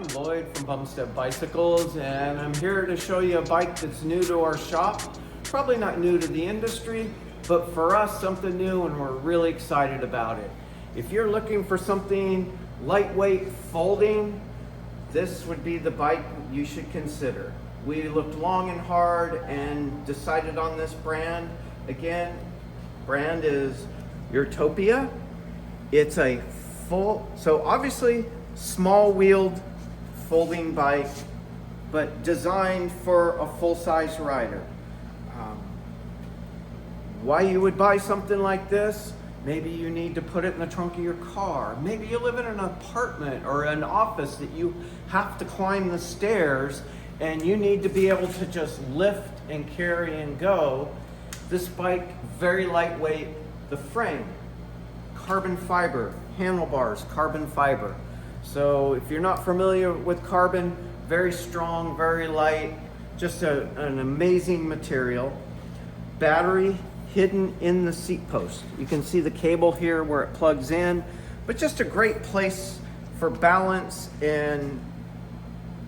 I'm Lloyd from Bumstead Bicycles, and I'm here to show you a bike that's new to our shop. Probably not new to the industry, but for us, something new, and we're really excited about it. If you're looking for something lightweight folding, this would be the bike you should consider. We looked long and hard and decided on this brand. Again, brand is Utopia. It's a full, so obviously small wheeled folding bike, but designed for a full-size rider. Why you would buy something like this? Maybe you need to put it in the trunk of your car. Maybe you live in an apartment or an office that you have to climb the stairs and you need to be able to just lift and carry and go. This bike, very lightweight. The frame, carbon fiber, handlebars, carbon fiber. So if you're not familiar with carbon, very strong, very light, just an amazing material. Battery hidden in the seat post. You can see the cable here where it plugs in, but just a great place for balance and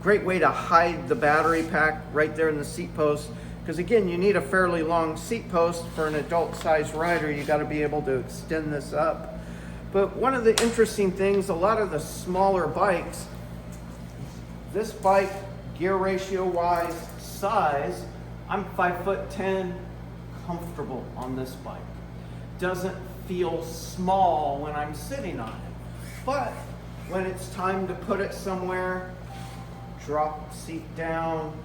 great way to hide the battery pack right there in the seat post. Because again, you need a fairly long seat post for an adult size rider. You got to be able to extend this up. But one of the interesting things, a lot of the smaller bikes, this bike gear ratio wise, size, I'm 5'10", comfortable on this bike. Doesn't feel small when I'm sitting on it. But when it's time to put it somewhere, drop the seat down,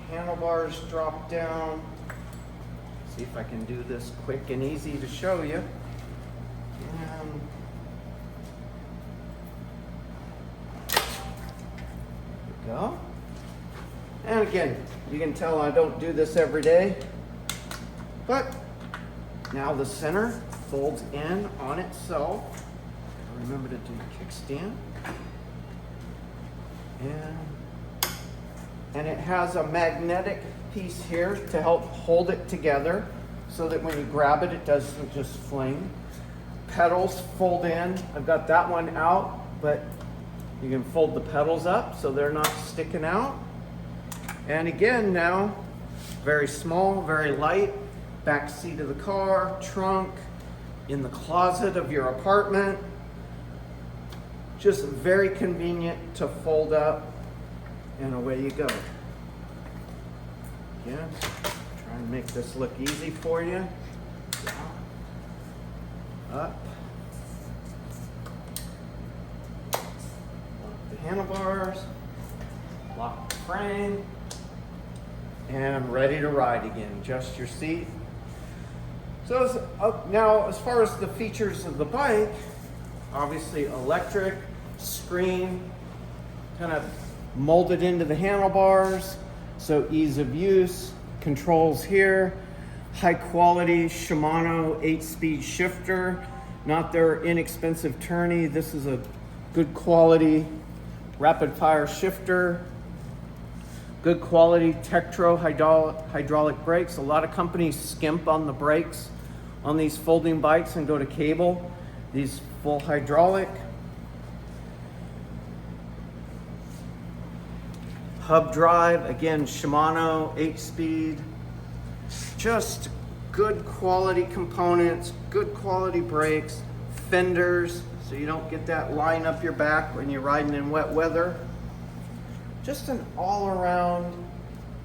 handlebars drop down. See if I can do this quick and easy to show you. And there we go. And again, you can tell I don't do this every day, but now the center folds in on itself. Remember to do kickstand. And it has a magnetic piece here to help hold it together so that when you grab it, it doesn't just fling. Pedals fold in. I've got that one out, but you can fold the pedals up so they're not sticking out. And again, now, very small, very light, back seat of the car, trunk, in the closet of your apartment. Just very convenient to fold up, and away you go. Again, try and make this look easy for you. Down, up. Lock the handlebars, lock the frame, and ready to ride again. Adjust your seat. So now, as far as the features of the bike, obviously electric, screen, kind of molded into the handlebars, so ease of use, controls here, high quality Shimano 8-speed shifter, not their inexpensive tourney. This is a good quality rapid fire shifter, good quality Tektro hydraulic brakes. A lot of companies skimp on the brakes on these folding bikes and go to cable. These full hydraulic. Hub drive, again, Shimano 8-speed. Just good quality components, good quality brakes, fenders, so you don't get that line up your back when you're riding in wet weather. Just an all-around,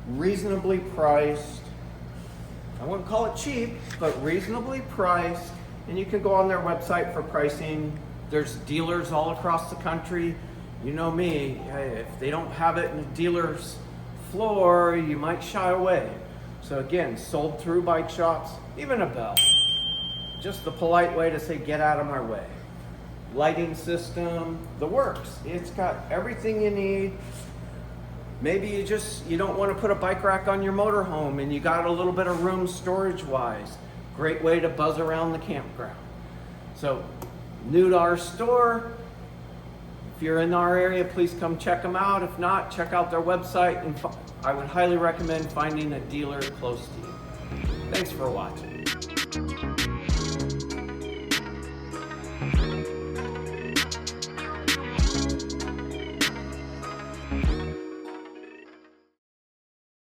reasonably priced, I wouldn't call it cheap, but reasonably priced. And you can go on their website for pricing. There's dealers all across the country. You know me, if they don't have it in a dealer's floor, you might shy away. So again, sold through bike shops, even a bell. Just the polite way to say, get out of my way. Lighting system, the works. It's got everything you need. Maybe you don't want to put a bike rack on your motorhome and you got a little bit of room storage wise. Great way to buzz around the campground. So, new to our store. If you're in our area, please come check them out. If not, check out their website, and I would highly recommend finding a dealer close to you. Thanks for watching.